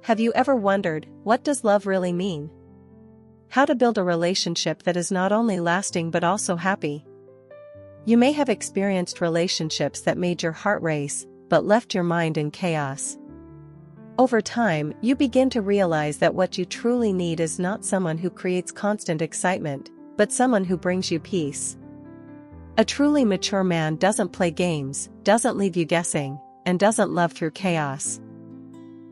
Have you ever wondered, what does love really mean? How to build a relationship that is not only lasting but also happy? You may have experienced relationships that made your heart race, but left your mind in chaos. Over time, you begin to realize that what you truly need is not someone who creates constant excitement, but someone who brings you peace. A truly mature man doesn't play games, doesn't leave you guessing, and doesn't love through chaos.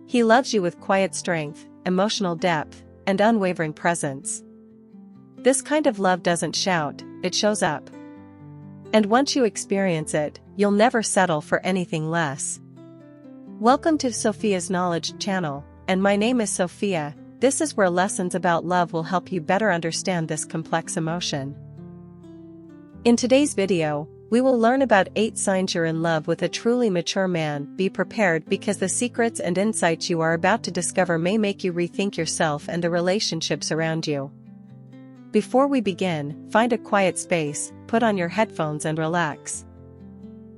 He loves you with quiet strength, emotional depth, and unwavering presence. This kind of love doesn't shout, it shows up. And once you experience it, you'll never settle for anything less. Welcome to Sophia's Knowledge channel, and my name is Sophia. This is where lessons about love will help you better understand this complex emotion. In today's video, we will learn about 8 signs you're in love with a truly mature man. Be prepared because the secrets and insights you are about to discover may make you rethink yourself and the relationships around you. Before we begin, find a quiet space, put on your headphones and relax.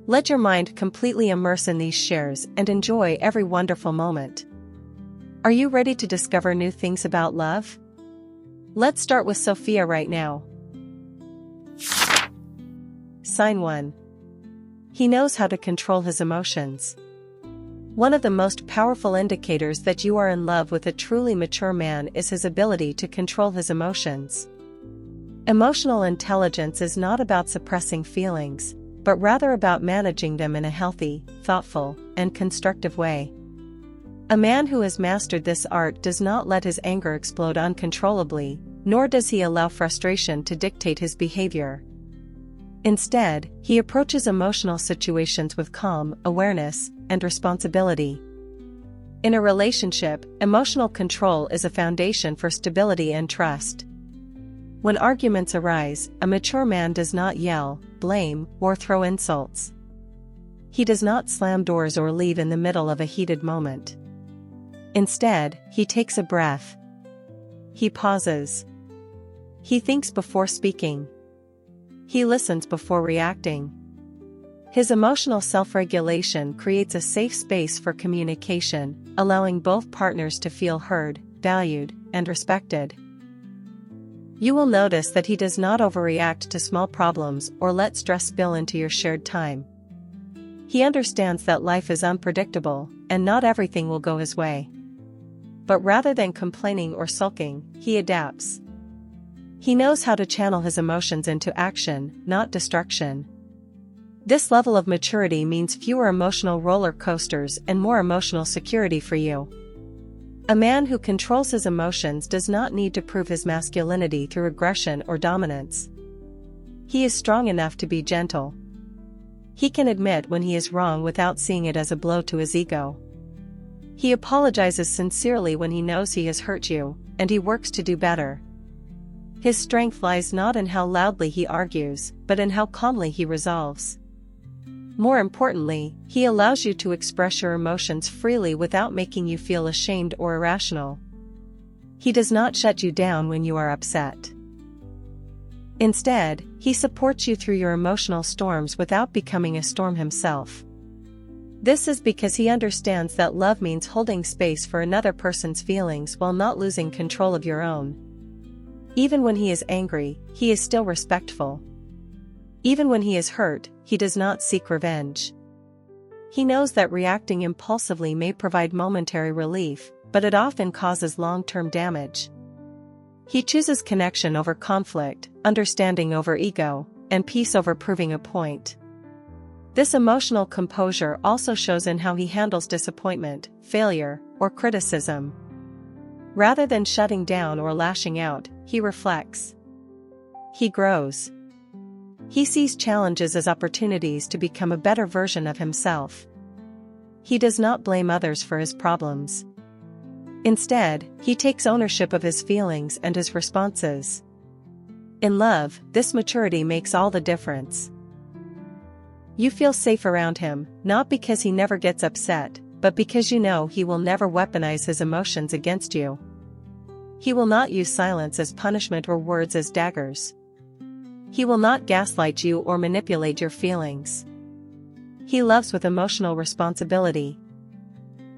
Let your mind completely immerse in these shares and enjoy every wonderful moment. Are you ready to discover new things about love? Let's start with Sophia right now. Sign 1. He knows how to control his emotions. One of the most powerful indicators that you are in love with a truly mature man is his ability to control his emotions. Emotional intelligence is not about suppressing feelings, but rather about managing them in a healthy, thoughtful, and constructive way. A man who has mastered this art does not let his anger explode uncontrollably, nor does he allow frustration to dictate his behavior. Instead, he approaches emotional situations with calm, awareness, and responsibility. In a relationship, emotional control is a foundation for stability and trust. When arguments arise, a mature man does not yell, blame, or throw insults. He does not slam doors or leave in the middle of a heated moment. Instead, he takes a breath. He pauses. He thinks before speaking. He listens before reacting. His emotional self-regulation creates a safe space for communication, allowing both partners to feel heard, valued, and respected. You will notice that he does not overreact to small problems or let stress spill into your shared time. He understands that life is unpredictable, and not everything will go his way. But rather than complaining or sulking, he adapts. He knows how to channel his emotions into action, not destruction. This level of maturity means fewer emotional roller coasters and more emotional security for you. A man who controls his emotions does not need to prove his masculinity through aggression or dominance. He is strong enough to be gentle. He can admit when he is wrong without seeing it as a blow to his ego. He apologizes sincerely when he knows he has hurt you, and he works to do better. His strength lies not in how loudly he argues, but in how calmly he resolves. More importantly, he allows you to express your emotions freely without making you feel ashamed or irrational. He does not shut you down when you are upset. Instead, he supports you through your emotional storms without becoming a storm himself. This is because he understands that love means holding space for another person's feelings while not losing control of your own. Even when he is angry, he is still respectful. Even when he is hurt, he does not seek revenge. He knows that reacting impulsively may provide momentary relief, but it often causes long-term damage. He chooses connection over conflict, understanding over ego, and peace over proving a point. This emotional composure also shows in how he handles disappointment, failure, or criticism. Rather than shutting down or lashing out, he reflects. He grows. He sees challenges as opportunities to become a better version of himself. He does not blame others for his problems. Instead, he takes ownership of his feelings and his responses. In love, this maturity makes all the difference. You feel safe around him, not because he never gets upset, but because you know he will never weaponize his emotions against you. He will not use silence as punishment or words as daggers. He will not gaslight you or manipulate your feelings. He loves with emotional responsibility.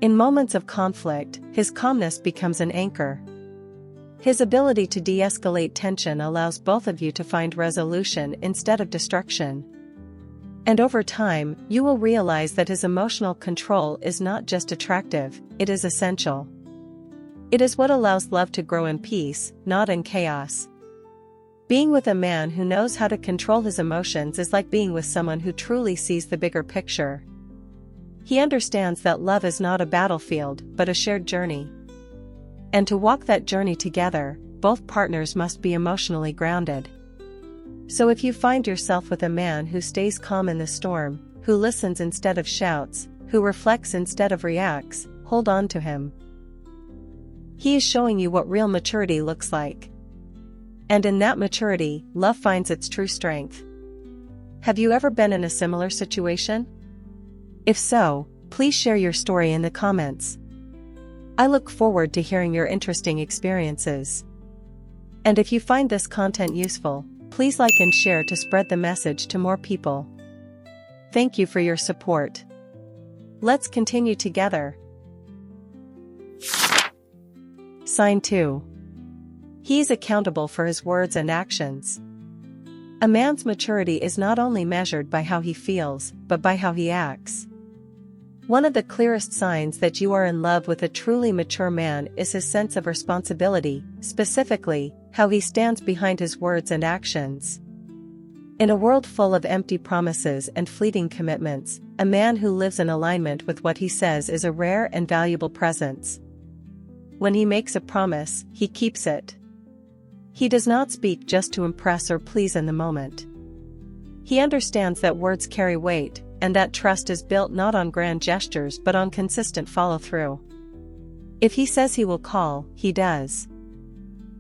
In moments of conflict, his calmness becomes an anchor. His ability to de-escalate tension allows both of you to find resolution instead of destruction. And over time, you will realize that his emotional control is not just attractive, it is essential. It is what allows love to grow in peace, not in chaos. Being with a man who knows how to control his emotions is like being with someone who truly sees the bigger picture. He understands that love is not a battlefield, but a shared journey. And to walk that journey together, both partners must be emotionally grounded. So if you find yourself with a man who stays calm in the storm, who listens instead of shouts, who reflects instead of reacts, hold on to him. He is showing you what real maturity looks like. And in that maturity, love finds its true strength. Have you ever been in a similar situation? If so, please share your story in the comments. I look forward to hearing your interesting experiences. And if you find this content useful, please like and share to spread the message to more people. Thank you for your support. Let's continue together. Sign 2. He is accountable for his words and actions. A man's maturity is not only measured by how he feels, but by how he acts. One of the clearest signs that you are in love with a truly mature man is his sense of responsibility, specifically, how he stands behind his words and actions. In a world full of empty promises and fleeting commitments, a man who lives in alignment with what he says is a rare and valuable presence. When he makes a promise, he keeps it. He does not speak just to impress or please in the moment. He understands that words carry weight, and that trust is built not on grand gestures but on consistent follow-through. If he says he will call, he does.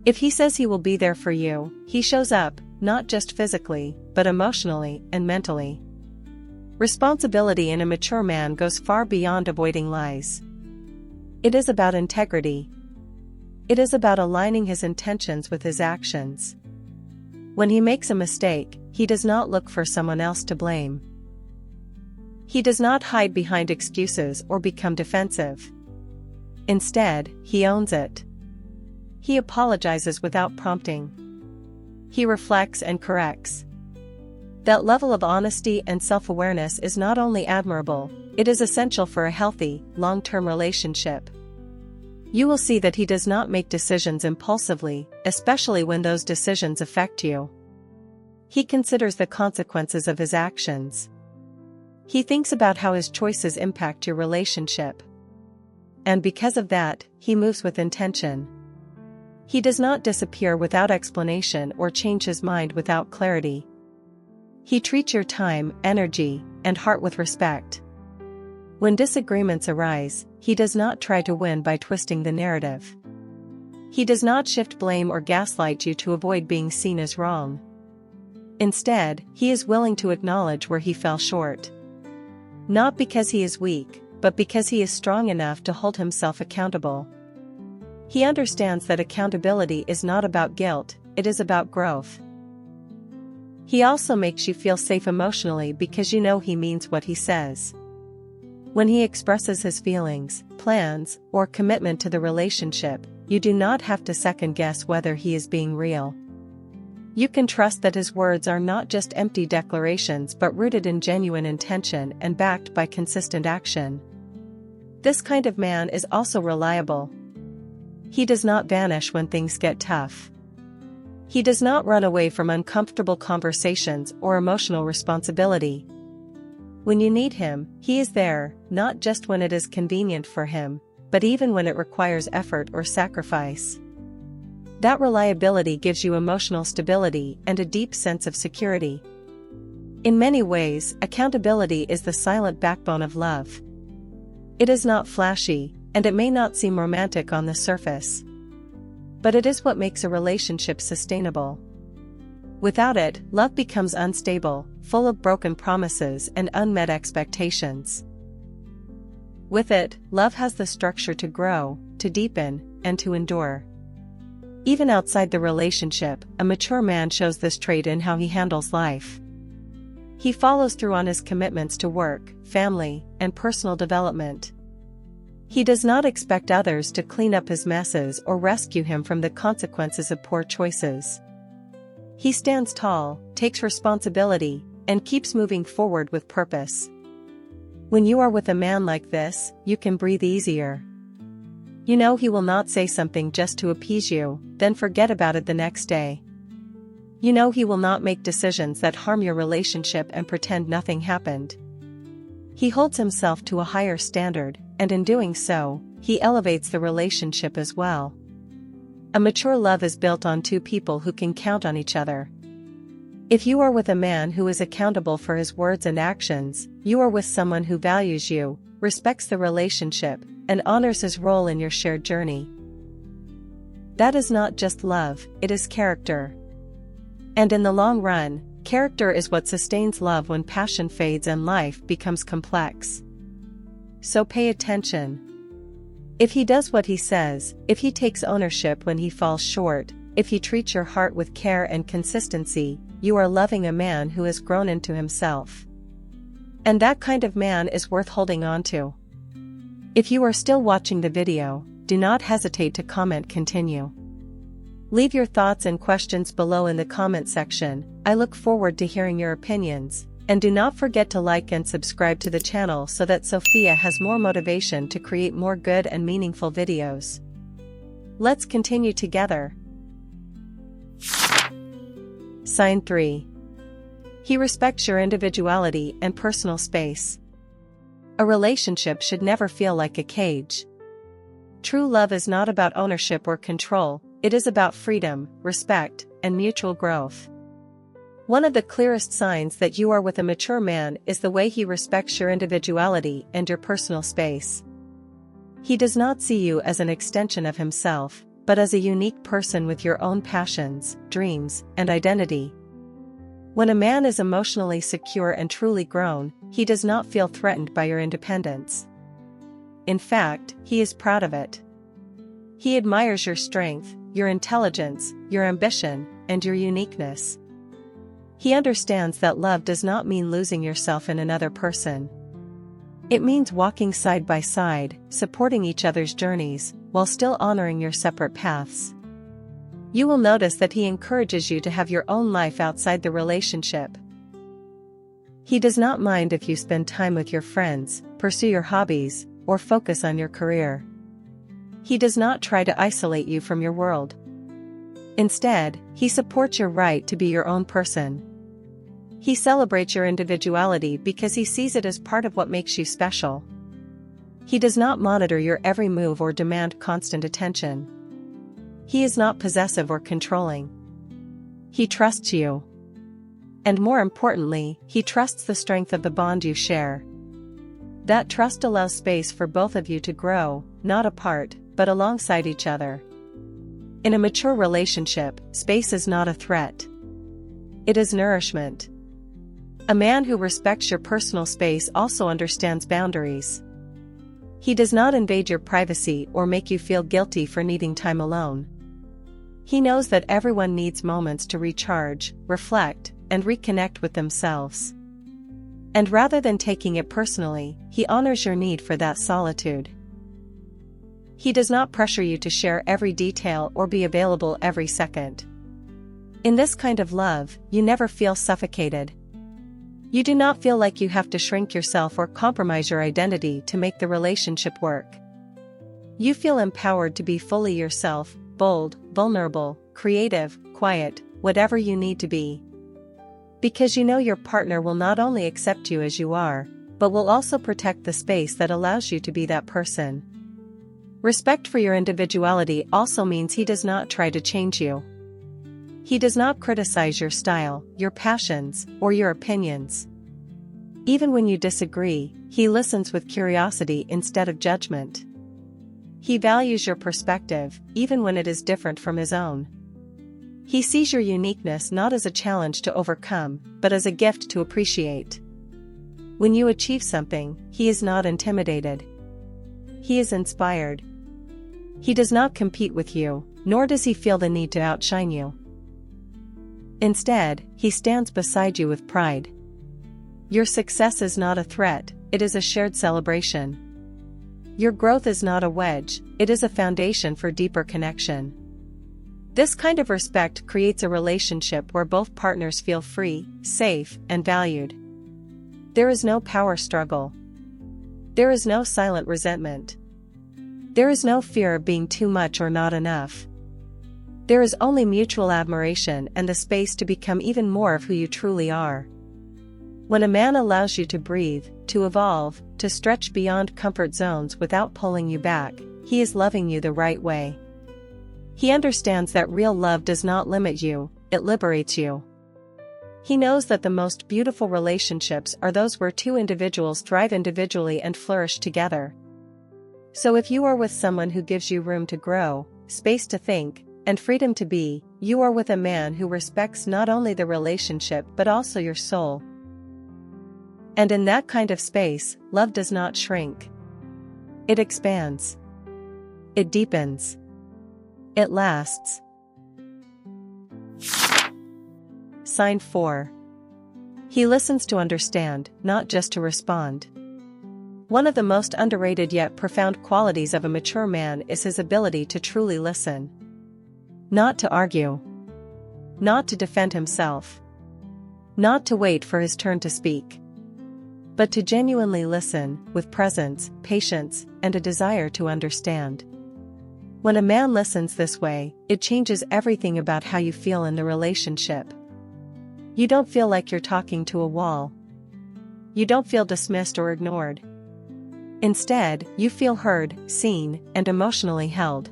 If he says he will be there for you, he shows up, not just physically, but emotionally and mentally. Responsibility in a mature man goes far beyond avoiding lies. It is about integrity. It is about aligning his intentions with his actions. When he makes a mistake, he does not look for someone else to blame. He does not hide behind excuses or become defensive. Instead, he owns it. He apologizes without prompting. He reflects and corrects. That level of honesty and self-awareness is not only admirable, it is essential for a healthy, long-term relationship. You will see that he does not make decisions impulsively, especially when those decisions affect you. He considers the consequences of his actions. He thinks about how his choices impact your relationship. And because of that, he moves with intention. He does not disappear without explanation or change his mind without clarity. He treats your time, energy, and heart with respect. When disagreements arise, he does not try to win by twisting the narrative. He does not shift blame or gaslight you to avoid being seen as wrong. Instead, he is willing to acknowledge where he fell short. Not because he is weak, but because he is strong enough to hold himself accountable. He understands that accountability is not about guilt, it is about growth. He also makes you feel safe emotionally because you know he means what he says. When he expresses his feelings, plans, or commitment to the relationship, you do not have to second-guess whether he is being real. You can trust that his words are not just empty declarations but rooted in genuine intention and backed by consistent action. This kind of man is also reliable. He does not vanish when things get tough. He does not run away from uncomfortable conversations or emotional responsibility. When you need him, he is there, not just when it is convenient for him, but even when it requires effort or sacrifice. That reliability gives you emotional stability and a deep sense of security. In many ways, accountability is the silent backbone of love. It is not flashy, and it may not seem romantic on the surface. But it is what makes a relationship sustainable. Without it, love becomes unstable, full of broken promises and unmet expectations. With it, love has the structure to grow, to deepen, and to endure. Even outside the relationship, a mature man shows this trait in how he handles life. He follows through on his commitments to work, family, and personal development. He does not expect others to clean up his messes or rescue him from the consequences of poor choices. He stands tall, takes responsibility, and keeps moving forward with purpose. When you are with a man like this, you can breathe easier. You know he will not say something just to appease you, then forget about it the next day. You know he will not make decisions that harm your relationship and pretend nothing happened. He holds himself to a higher standard, and in doing so, he elevates the relationship as well. A mature love is built on two people who can count on each other. If you are with a man who is accountable for his words and actions, you are with someone who values you, respects the relationship, and honors his role in your shared journey. That is not just love, it is character. And in the long run, character is what sustains love when passion fades and life becomes complex. So pay attention. If he does what he says, if he takes ownership when he falls short, if he treats your heart with care and consistency, you are loving a man who has grown into himself. And that kind of man is worth holding on to. If you are still watching the video, do not hesitate to comment continue. Leave your thoughts and questions below in the comment section. I look forward to hearing your opinions, and do not forget to like and subscribe to the channel so that Sophia has more motivation to create more good and meaningful videos. Let's continue together. Sign 3. He respects your individuality and personal space. A relationship should never feel like a cage. True love is not about ownership or control, it is about freedom, respect, and mutual growth. One of the clearest signs that you are with a mature man is the way he respects your individuality and your personal space. He does not see you as an extension of himself, but as a unique person with your own passions, dreams, and identity. When a man is emotionally secure and truly grown, he does not feel threatened by your independence. In fact, he is proud of it. He admires your strength, your intelligence, your ambition, and your uniqueness. He understands that love does not mean losing yourself in another person. It means walking side by side, supporting each other's journeys, while still honoring your separate paths. You will notice that he encourages you to have your own life outside the relationship. He does not mind if you spend time with your friends, pursue your hobbies, or focus on your career. He does not try to isolate you from your world. Instead, he supports your right to be your own person. He celebrates your individuality because he sees it as part of what makes you special. He does not monitor your every move or demand constant attention. He is not possessive or controlling. He trusts you. And more importantly, he trusts the strength of the bond you share. That trust allows space for both of you to grow, not apart, but alongside each other. In a mature relationship, space is not a threat. It is nourishment. A man who respects your personal space also understands boundaries. He does not invade your privacy or make you feel guilty for needing time alone. He knows that everyone needs moments to recharge, reflect, and reconnect with themselves. And rather than taking it personally, he honors your need for that solitude. He does not pressure you to share every detail or be available every second. In this kind of love, you never feel suffocated. You do not feel like you have to shrink yourself or compromise your identity to make the relationship work. You feel empowered to be fully yourself, bold, vulnerable, creative, quiet, whatever you need to be. Because you know your partner will not only accept you as you are, but will also protect the space that allows you to be that person. Respect for your individuality also means he does not try to change you. He does not criticize your style, your passions, or your opinions. Even when you disagree, he listens with curiosity instead of judgment. He values your perspective, even when it is different from his own. He sees your uniqueness not as a challenge to overcome, but as a gift to appreciate. When you achieve something, he is not intimidated. He is inspired. He does not compete with you, nor does he feel the need to outshine you. Instead, he stands beside you with pride. Your success is not a threat, it is a shared celebration. Your growth is not a wedge, it is a foundation for deeper connection. This kind of respect creates a relationship where both partners feel free, safe, and valued. There is no power struggle. There is no silent resentment. There is no fear of being too much or not enough. There is only mutual admiration and the space to become even more of who you truly are. When a man allows you to breathe, to evolve, to stretch beyond comfort zones without pulling you back, he is loving you the right way. He understands that real love does not limit you, it liberates you. He knows that the most beautiful relationships are those where two individuals thrive individually and flourish together. So if you are with someone who gives you room to grow, space to think, and freedom to be, you are with a man who respects not only the relationship but also your soul. And in that kind of space, love does not shrink. It expands. It deepens. It lasts. Sign 4. He listens to understand, not just to respond. One of the most underrated yet profound qualities of a mature man is his ability to truly listen. Not to argue. Not to defend himself. Not to wait for his turn to speak. But to genuinely listen, with presence, patience, and a desire to understand. When a man listens this way, it changes everything about how you feel in the relationship. You don't feel like you're talking to a wall. You don't feel dismissed or ignored. Instead, you feel heard, seen, and emotionally held.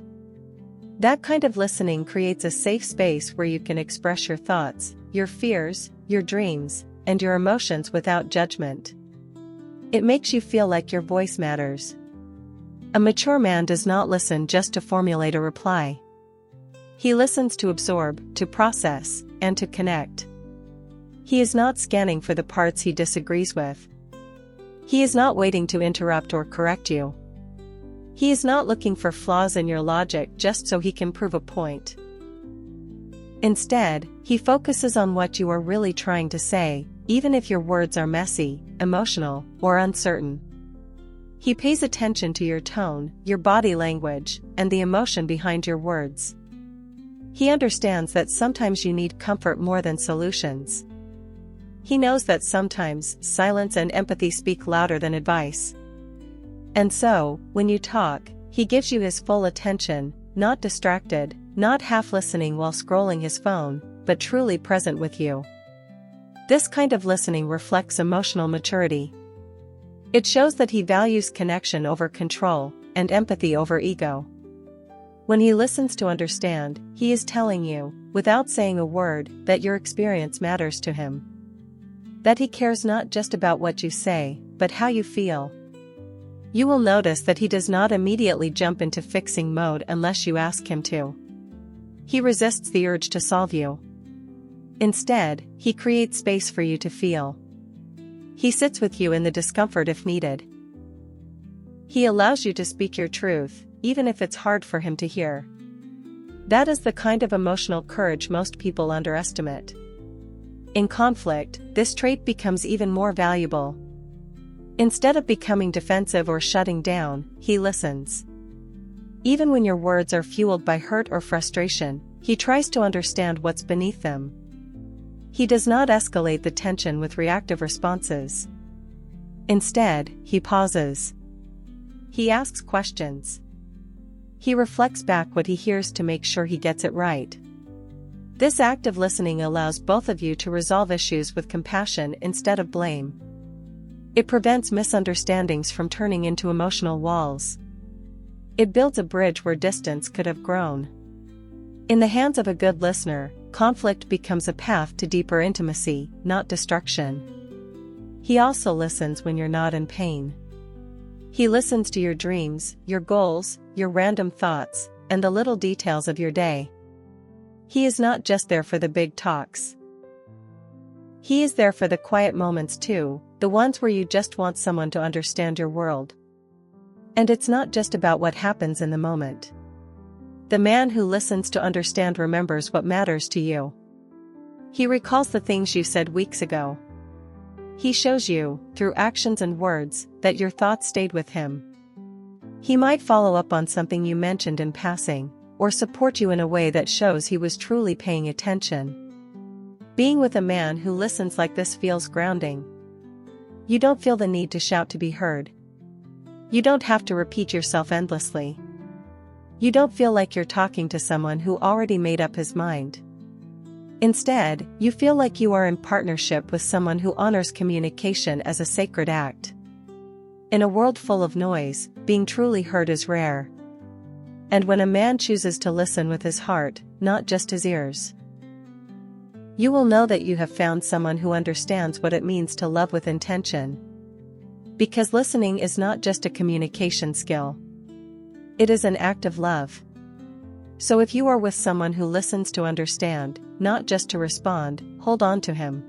That kind of listening creates a safe space where you can express your thoughts, your fears, your dreams, and your emotions without judgment. It makes you feel like your voice matters. A mature man does not listen just to formulate a reply. He listens to absorb, to process, and to connect. He is not scanning for the parts he disagrees with. He is not waiting to interrupt or correct you. He is not looking for flaws in your logic just so he can prove a point. Instead, he focuses on what you are really trying to say, even if your words are messy, emotional, or uncertain. He pays attention to your tone, your body language, and the emotion behind your words. He understands that sometimes you need comfort more than solutions. He knows that sometimes silence and empathy speak louder than advice. And so, when you talk, he gives you his full attention, not distracted, not half listening while scrolling his phone, but truly present with you. This kind of listening reflects emotional maturity. It shows that he values connection over control, and empathy over ego. When he listens to understand, he is telling you, without saying a word, that your experience matters to him. That he cares not just about what you say, but how you feel. You will notice that he does not immediately jump into fixing mode unless you ask him to. He resists the urge to solve you. Instead, he creates space for you to feel. He sits with you in the discomfort if needed. He allows you to speak your truth, even if it's hard for him to hear. That is the kind of emotional courage most people underestimate. In conflict, this trait becomes even more valuable. Instead of becoming defensive or shutting down, he listens. Even when your words are fueled by hurt or frustration, he tries to understand what's beneath them. He does not escalate the tension with reactive responses. Instead, he pauses. He asks questions. He reflects back what he hears to make sure he gets it right. This act of listening allows both of you to resolve issues with compassion instead of blame. It prevents misunderstandings from turning into emotional walls. It builds a bridge where distance could have grown. In the hands of a good listener, conflict becomes a path to deeper intimacy, not destruction. He also listens when you're not in pain. He listens to your dreams, your goals, your random thoughts, and the little details of your day. He is not just there for the big talks. He is there for the quiet moments too, the ones where you just want someone to understand your world. And it's not just about what happens in the moment. The man who listens to understand remembers what matters to you. He recalls the things you said weeks ago. He shows you, through actions and words, that your thoughts stayed with him. He might follow up on something you mentioned in passing, or support you in a way that shows he was truly paying attention. Being with a man who listens like this feels grounding. You don't feel the need to shout to be heard. You don't have to repeat yourself endlessly. You don't feel like you're talking to someone who already made up his mind. Instead, you feel like you are in partnership with someone who honors communication as a sacred act. In a world full of noise, being truly heard is rare. And when a man chooses to listen with his heart, not just his ears, you will know that you have found someone who understands what it means to love with intention. Because listening is not just a communication skill. It is an act of love. So if you are with someone who listens to understand, not just to respond, hold on to him.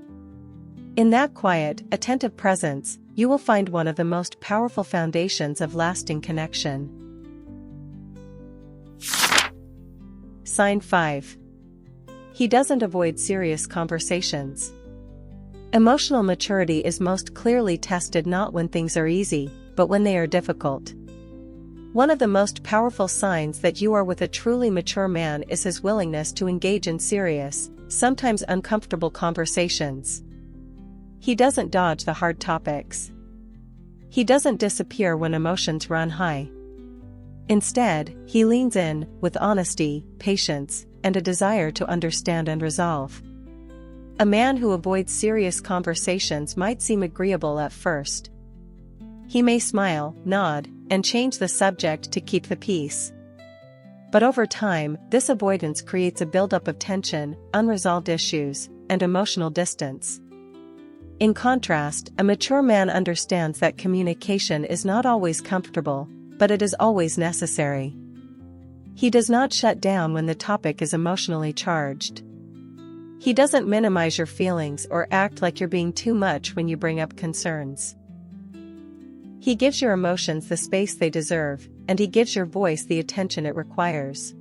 In that quiet, attentive presence, you will find one of the most powerful foundations of lasting connection. Sign 5. He doesn't avoid serious conversations. Emotional maturity is most clearly tested not when things are easy, but when they are difficult. One of the most powerful signs that you are with a truly mature man is his willingness to engage in serious, sometimes uncomfortable conversations. He doesn't dodge the hard topics. He doesn't disappear when emotions run high. Instead, he leans in, with honesty, patience, and a desire to understand and resolve. A man who avoids serious conversations might seem agreeable at first. He may smile, nod, and change the subject to keep the peace. But over time, this avoidance creates a buildup of tension, unresolved issues, and emotional distance. In contrast, a mature man understands that communication is not always comfortable, but it is always necessary. He does not shut down when the topic is emotionally charged. He doesn't minimize your feelings or act like you're being too much when you bring up concerns. He gives your emotions the space they deserve, and he gives your voice the attention it requires.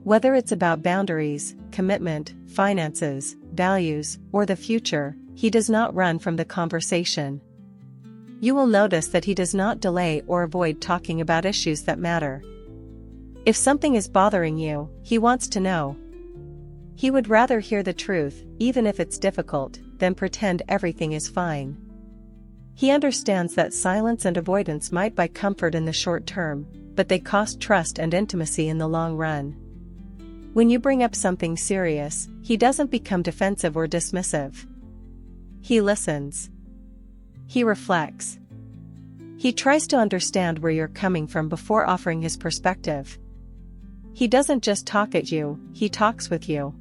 Whether it's about boundaries, commitment, finances, values, or the future, he does not run from the conversation. You will notice that he does not delay or avoid talking about issues that matter. If something is bothering you, he wants to know. He would rather hear the truth, even if it's difficult, than pretend everything is fine. He understands that silence and avoidance might buy comfort in the short term, but they cost trust and intimacy in the long run. When you bring up something serious, he doesn't become defensive or dismissive. He listens. He reflects. He tries to understand where you're coming from before offering his perspective. He doesn't just talk at you, he talks with you.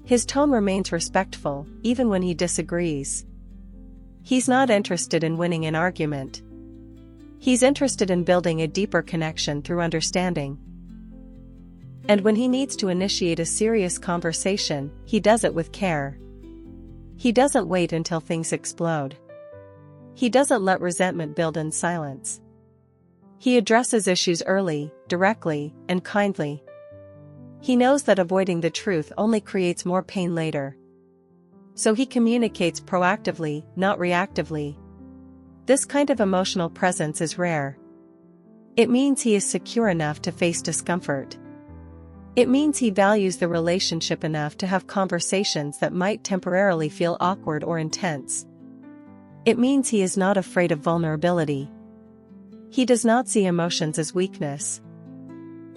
His tone remains respectful, even when he disagrees. He's not interested in winning an argument. He's interested in building a deeper connection through understanding. And when he needs to initiate a serious conversation, he does it with care. He doesn't wait until things explode. He doesn't let resentment build in silence. He addresses issues early, directly, and kindly. He knows that avoiding the truth only creates more pain later. So he communicates proactively, not reactively. This kind of emotional presence is rare. It means he is secure enough to face discomfort. It means he values the relationship enough to have conversations that might temporarily feel awkward or intense. It means he is not afraid of vulnerability. He does not see emotions as weakness.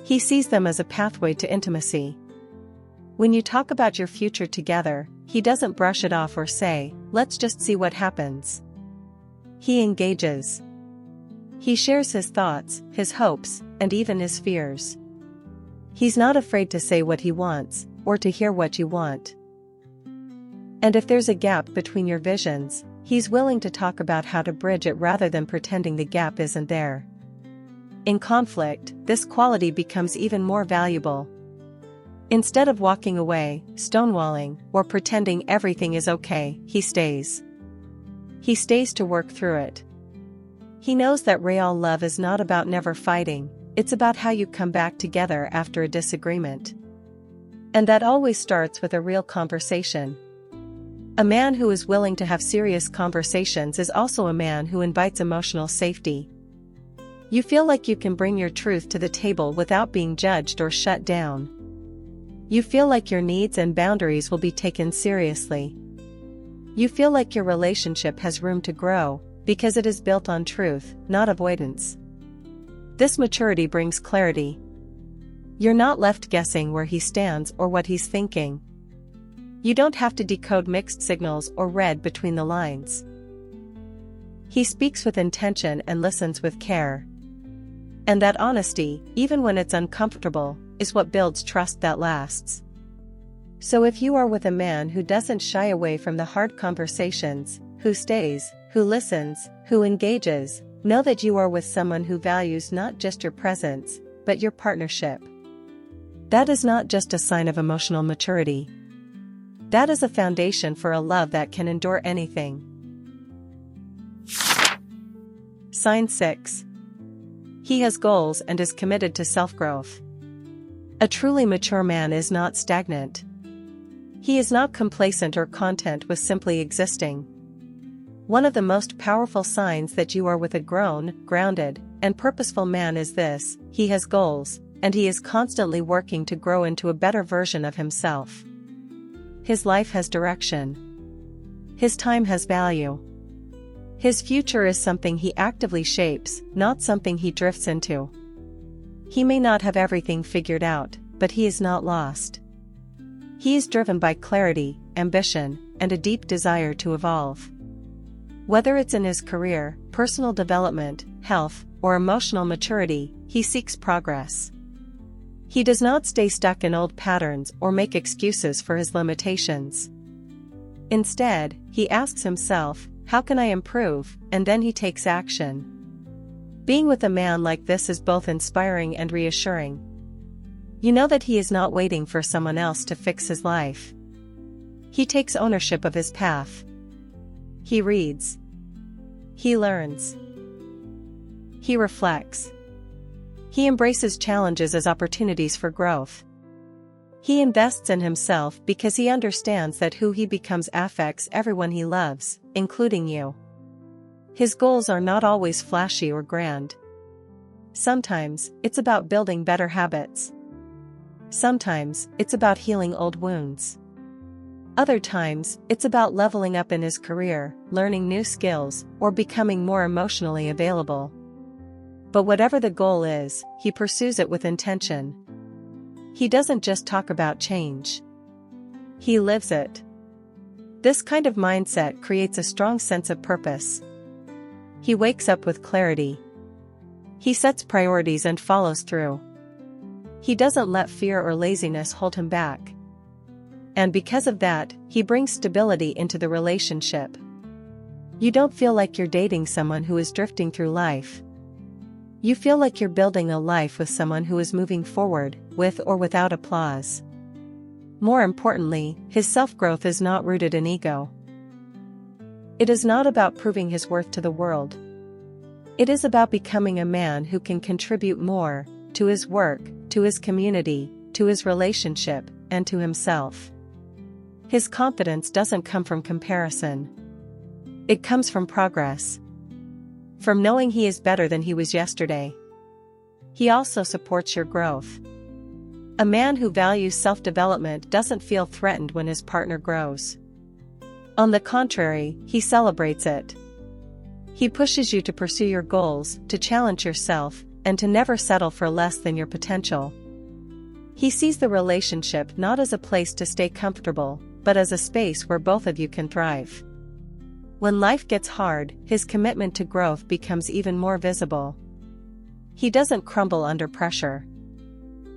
He sees them as a pathway to intimacy. When you talk about your future together, he doesn't brush it off or say, "Let's just see what happens." He engages. He shares his thoughts, his hopes, and even his fears. He's not afraid to say what he wants, or to hear what you want. And if there's a gap between your visions, he's willing to talk about how to bridge it rather than pretending the gap isn't there. In conflict, this quality becomes even more valuable. Instead of walking away, stonewalling, or pretending everything is okay, he stays. He stays to work through it. He knows that real love is not about never fighting, it's about how you come back together after a disagreement. And that always starts with a real conversation. A man who is willing to have serious conversations is also a man who invites emotional safety. You feel like you can bring your truth to the table without being judged or shut down. You feel like your needs and boundaries will be taken seriously. You feel like your relationship has room to grow, because it is built on truth, not avoidance. This maturity brings clarity. You're not left guessing where he stands or what he's thinking. You don't have to decode mixed signals or read between the lines. He speaks with intention and listens with care. And that honesty, even when it's uncomfortable, is what builds trust that lasts. So if you are with a man who doesn't shy away from the hard conversations, who stays, who listens, who engages, know that you are with someone who values not just your presence, but your partnership. That is not just a sign of emotional maturity. That is a foundation for a love that can endure anything. Sign 6. He has goals and is committed to self-growth. A truly mature man is not stagnant. He is not complacent or content with simply existing. One of the most powerful signs that you are with a grown, grounded, and purposeful man is this: he has goals, and he is constantly working to grow into a better version of himself. His life has direction. His time has value. His future is something he actively shapes, not something he drifts into. He may not have everything figured out, but he is not lost. He is driven by clarity, ambition, and a deep desire to evolve. Whether it's in his career, personal development, health, or emotional maturity, he seeks progress. He does not stay stuck in old patterns or make excuses for his limitations. Instead, he asks himself, how can I improve? And then he takes action. Being with a man like this is both inspiring and reassuring. You know that he is not waiting for someone else to fix his life. He takes ownership of his path. He reads. He learns. He reflects. He embraces challenges as opportunities for growth. He invests in himself because he understands that who he becomes affects everyone he loves, including you. His goals are not always flashy or grand. Sometimes, it's about building better habits. Sometimes, it's about healing old wounds. Other times, it's about leveling up in his career, learning new skills, or becoming more emotionally available. But whatever the goal is, he pursues it with intention. He doesn't just talk about change. He lives it. This kind of mindset creates a strong sense of purpose. He wakes up with clarity. He sets priorities and follows through. He doesn't let fear or laziness hold him back. And because of that, he brings stability into the relationship. You don't feel like you're dating someone who is drifting through life. You feel like you're building a life with someone who is moving forward, with or without applause. More importantly, his self-growth is not rooted in ego. It is not about proving his worth to the world. It is about becoming a man who can contribute more, to his work, to his community, to his relationship, and to himself. His confidence doesn't come from comparison. It comes from progress. From knowing he is better than he was yesterday. He also supports your growth. A man who values self-development doesn't feel threatened when his partner grows. On the contrary, he celebrates it. He pushes you to pursue your goals, to challenge yourself, and to never settle for less than your potential. He sees the relationship not as a place to stay comfortable, but as a space where both of you can thrive. When life gets hard, his commitment to growth becomes even more visible. He doesn't crumble under pressure.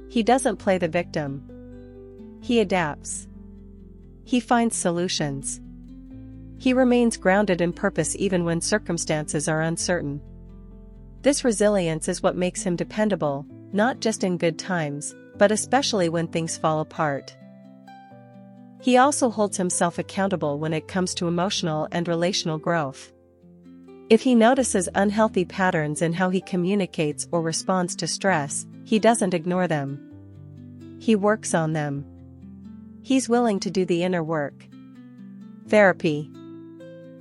He doesn't play the victim. He adapts. He finds solutions. He remains grounded in purpose even when circumstances are uncertain. This resilience is what makes him dependable, not just in good times, but especially when things fall apart. He also holds himself accountable when it comes to emotional and relational growth. If he notices unhealthy patterns in how he communicates or responds to stress, he doesn't ignore them. He works on them. He's willing to do the inner work. Therapy.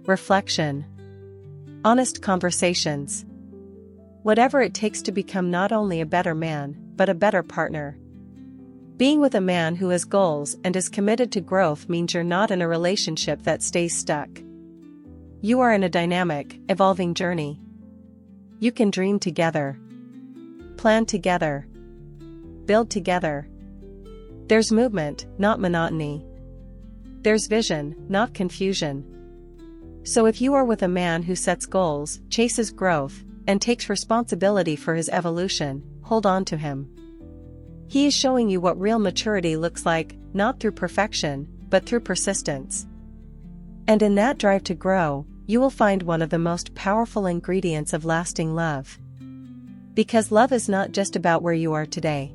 Reflection. Honest conversations. Whatever it takes to become not only a better man, but a better partner. Being with a man who has goals and is committed to growth means you're not in a relationship that stays stuck. You are in a dynamic, evolving journey. You can dream together, plan together, build together. There's movement, not monotony. There's vision, not confusion. So if you are with a man who sets goals, chases growth, and takes responsibility for his evolution, hold on to him. He is showing you what real maturity looks like, not through perfection, but through persistence. And in that drive to grow, you will find one of the most powerful ingredients of lasting love. Because love is not just about where you are today.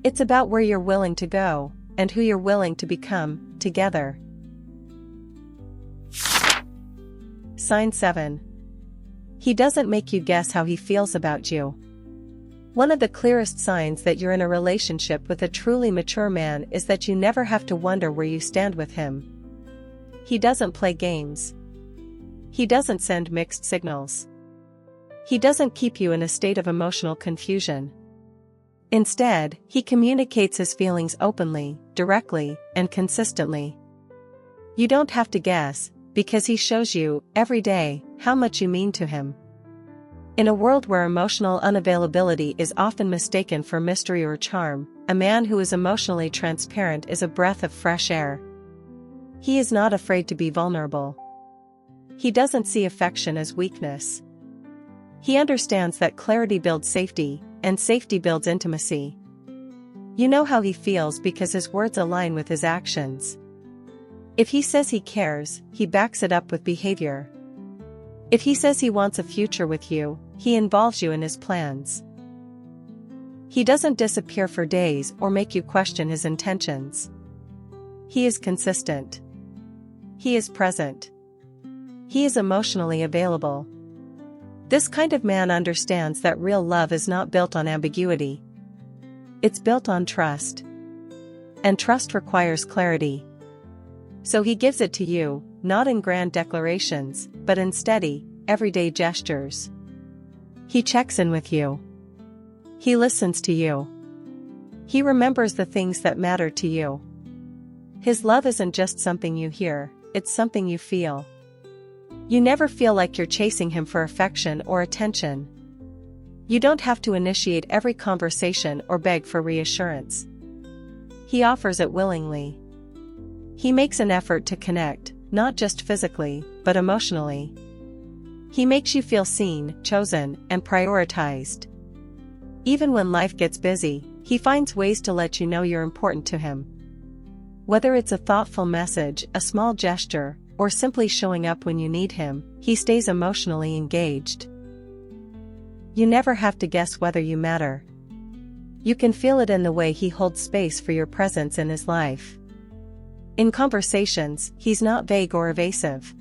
It's about where you're willing to go, and who you're willing to become, together. Sign 7. He doesn't make you guess how he feels about you. One of the clearest signs that you're in a relationship with a truly mature man is that you never have to wonder where you stand with him. He doesn't play games. He doesn't send mixed signals. He doesn't keep you in a state of emotional confusion. Instead, he communicates his feelings openly, directly, and consistently. You don't have to guess, because he shows you, every day, how much you mean to him. In a world where emotional unavailability is often mistaken for mystery or charm, a man who is emotionally transparent is a breath of fresh air. He is not afraid to be vulnerable. He doesn't see affection as weakness. He understands that clarity builds safety, and safety builds intimacy. You know how he feels because his words align with his actions. If he says he cares, he backs it up with behavior. If he says he wants a future with you, he involves you in his plans. He doesn't disappear for days or make you question his intentions. He is consistent. He is present. He is emotionally available. This kind of man understands that real love is not built on ambiguity. It's built on trust. And trust requires clarity. So he gives it to you, not in grand declarations, but in steady, everyday gestures. He checks in with you. He listens to you. He remembers the things that matter to you. His love isn't just something you hear, it's something you feel. You never feel like you're chasing him for affection or attention. You don't have to initiate every conversation or beg for reassurance. He offers it willingly. He makes an effort to connect, not just physically, but emotionally. He makes you feel seen, chosen, and prioritized. Even when life gets busy, he finds ways to let you know you're important to him. Whether it's a thoughtful message, a small gesture, or simply showing up when you need him, he stays emotionally engaged. You never have to guess whether you matter. You can feel it in the way he holds space for your presence in his life. In conversations, he's not vague or evasive.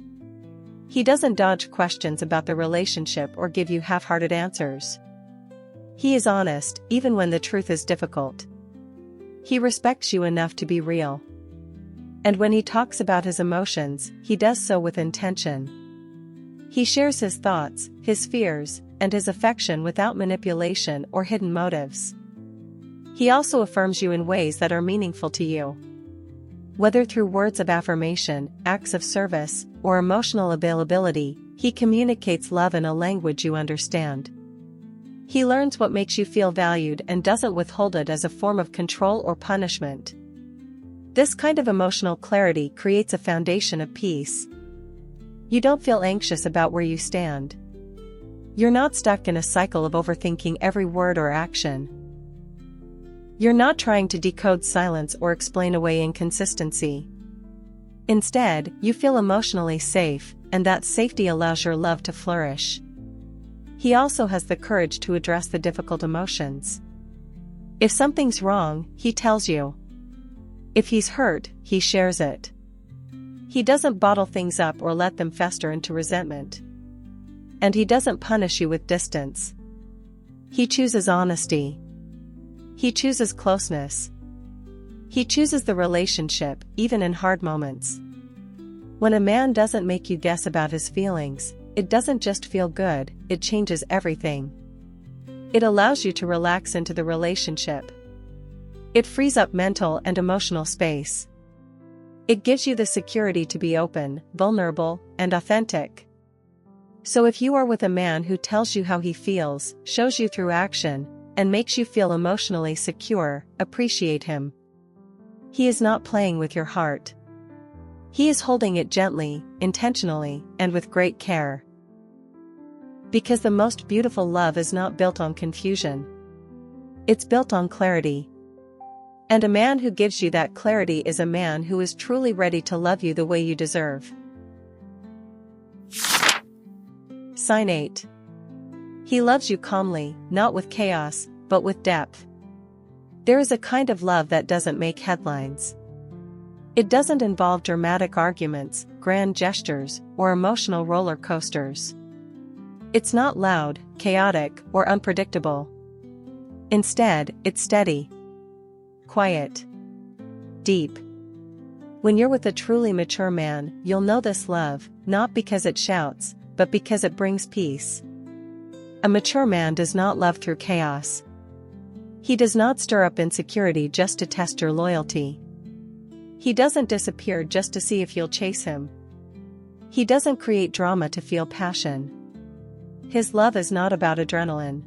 He doesn't dodge questions about the relationship or give you half-hearted answers. He is honest, even when the truth is difficult. He respects you enough to be real. And when he talks about his emotions, he does so with intention. He shares his thoughts, his fears, and his affection without manipulation or hidden motives. He also affirms you in ways that are meaningful to you. Whether through words of affirmation, acts of service, or emotional availability, he communicates love in a language you understand. He learns what makes you feel valued and doesn't withhold it as a form of control or punishment. This kind of emotional clarity creates a foundation of peace. You don't feel anxious about where you stand. You're not stuck in a cycle of overthinking every word or action. You're not trying to decode silence or explain away inconsistency. Instead, you feel emotionally safe, and that safety allows your love to flourish. He also has the courage to address the difficult emotions. If something's wrong, he tells you. If he's hurt, he shares it. He doesn't bottle things up or let them fester into resentment. And he doesn't punish you with distance. He chooses honesty. He chooses closeness. He chooses the relationship, even in hard moments. When a man doesn't make you guess about his feelings, it doesn't just feel good, it changes everything. It allows you to relax into the relationship. It frees up mental and emotional space. It gives you the security to be open, vulnerable, and authentic. So if you are with a man who tells you how he feels, shows you through action, and makes you feel emotionally secure, appreciate him. He is not playing with your heart. He is holding it gently, intentionally, and with great care. Because the most beautiful love is not built on confusion. It's built on clarity. And a man who gives you that clarity is a man who is truly ready to love you the way you deserve. Sign 8. He loves you calmly, not with chaos, but with depth. There is a kind of love that doesn't make headlines. It doesn't involve dramatic arguments, grand gestures, or emotional roller coasters. It's not loud, chaotic, or unpredictable. Instead, it's steady, quiet, deep. When you're with a truly mature man, you'll know this love, not because it shouts, but because it brings peace. A mature man does not love through chaos. He does not stir up insecurity just to test your loyalty. He doesn't disappear just to see if you'll chase him. He doesn't create drama to feel passion. His love is not about adrenaline.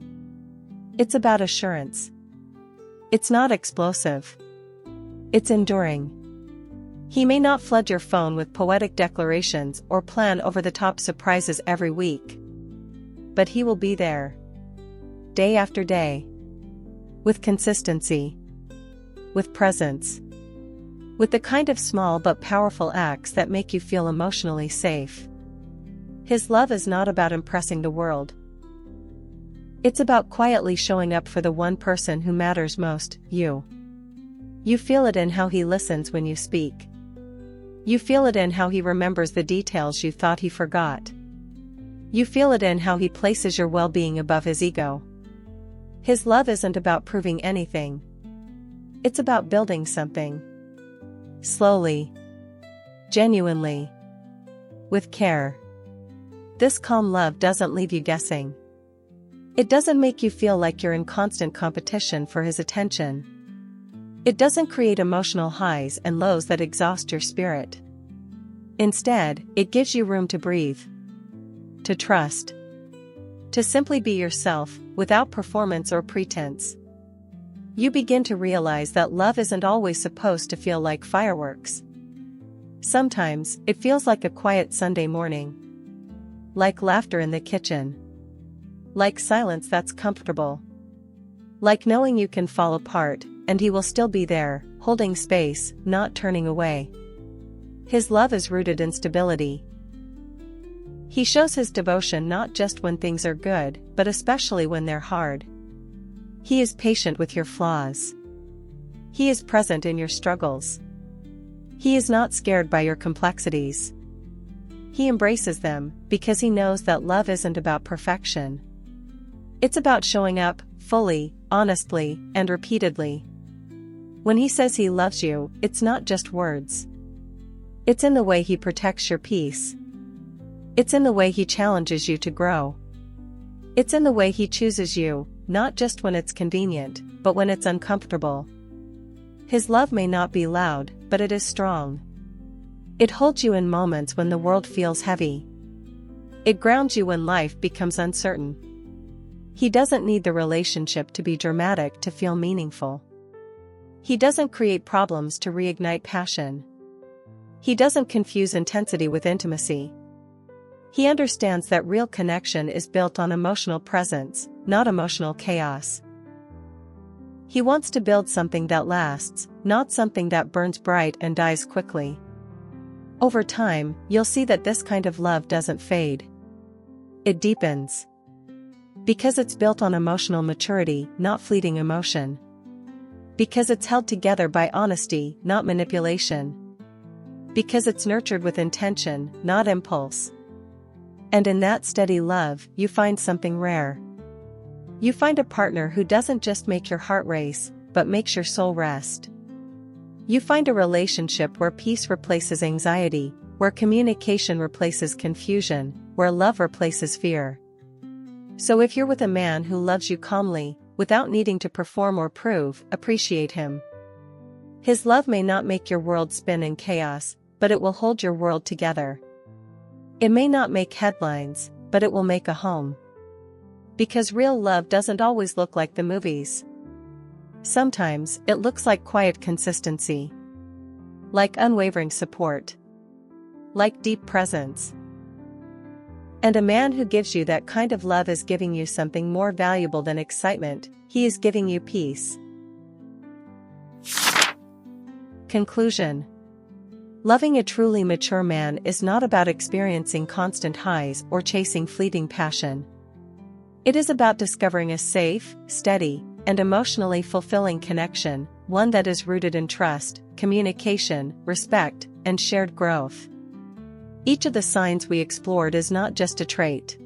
It's about assurance. It's not explosive. It's enduring. He may not flood your phone with poetic declarations or plan over-the-top surprises every week. But he will be there. Day after day. With consistency. With presence. With the kind of small but powerful acts that make you feel emotionally safe. His love is not about impressing the world. It's about quietly showing up for the one person who matters most, you. You feel it in how he listens when you speak. You feel it in how he remembers the details you thought he forgot. You feel it in how he places your well-being above his ego. His love isn't about proving anything. It's about building something. Slowly. Genuinely. With care. This calm love doesn't leave you guessing. It doesn't make you feel like you're in constant competition for his attention. It doesn't create emotional highs and lows that exhaust your spirit. Instead, it gives you room to breathe. To trust. To simply be yourself, without performance or pretense. You begin to realize that love isn't always supposed to feel like fireworks. Sometimes, it feels like a quiet Sunday morning. Like laughter in the kitchen. Like silence that's comfortable. Like knowing you can fall apart, and he will still be there, holding space, not turning away. His love is rooted in stability. He shows his devotion not just when things are good, but especially when they're hard. He is patient with your flaws. He is present in your struggles. He is not scared by your complexities. He embraces them, because he knows that love isn't about perfection. It's about showing up, fully, honestly, and repeatedly. When he says he loves you, it's not just words. It's in the way he protects your peace. It's in the way he challenges you to grow. It's in the way he chooses you, not just when it's convenient, but when it's uncomfortable. His love may not be loud, but it is strong. It holds you in moments when the world feels heavy. It grounds you when life becomes uncertain. He doesn't need the relationship to be dramatic to feel meaningful. He doesn't create problems to reignite passion. He doesn't confuse intensity with intimacy. He understands that real connection is built on emotional presence, not emotional chaos. He wants to build something that lasts, not something that burns bright and dies quickly. Over time, you'll see that this kind of love doesn't fade. It deepens. Because it's built on emotional maturity, not fleeting emotion. Because it's held together by honesty, not manipulation. Because it's nurtured with intention, not impulse. And in that steady love, you find something rare. You find a partner who doesn't just make your heart race, but makes your soul rest. You find a relationship where peace replaces anxiety, where communication replaces confusion, where love replaces fear. So if you're with a man who loves you calmly, without needing to perform or prove, appreciate him. His love may not make your world spin in chaos, but it will hold your world together. It may not make headlines, but it will make a home. Because real love doesn't always look like the movies. Sometimes, it looks like quiet consistency. Like unwavering support. Like deep presence. And a man who gives you that kind of love is giving you something more valuable than excitement, he is giving you peace. Conclusion. Loving a truly mature man is not about experiencing constant highs or chasing fleeting passion. It is about discovering a safe, steady, and emotionally fulfilling connection, one that is rooted in trust, communication, respect, and shared growth. Each of the signs we explored is not just a trait.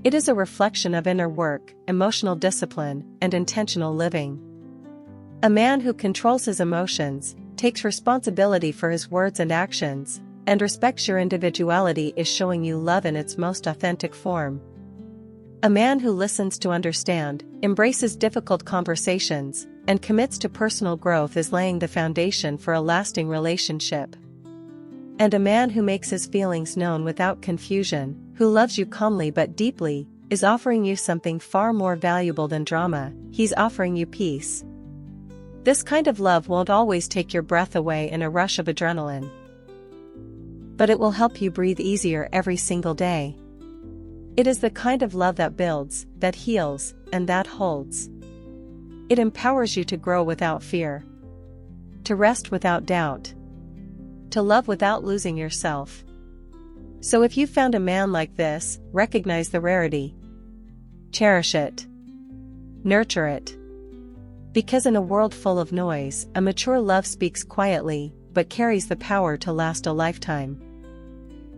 It is a reflection of inner work, emotional discipline, and intentional living. A man who controls his emotions, takes responsibility for his words and actions, and respects your individuality is showing you love in its most authentic form. A man who listens to understand, embraces difficult conversations, and commits to personal growth is laying the foundation for a lasting relationship. And a man who makes his feelings known without confusion, who loves you calmly but deeply, is offering you something far more valuable than drama, he's offering you peace. This kind of love won't always take your breath away in a rush of adrenaline. But it will help you breathe easier every single day. It is the kind of love that builds, that heals, and that holds. It empowers you to grow without fear. To rest without doubt. To love without losing yourself. So if you found a man like this, recognize the rarity. Cherish it. Nurture it. Because in a world full of noise, a mature love speaks quietly, but carries the power to last a lifetime.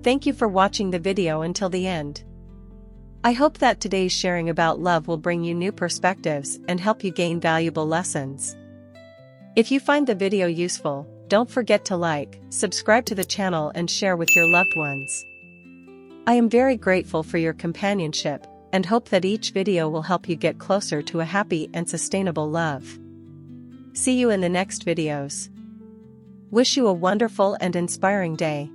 Thank you for watching the video until the end. I hope that today's sharing about love will bring you new perspectives and help you gain valuable lessons. If you find the video useful, don't forget to like, subscribe to the channel and share with your loved ones. I am very grateful for your companionship, and hope that each video will help you get closer to a happy and sustainable love. See you in the next videos. Wish you a wonderful and inspiring day.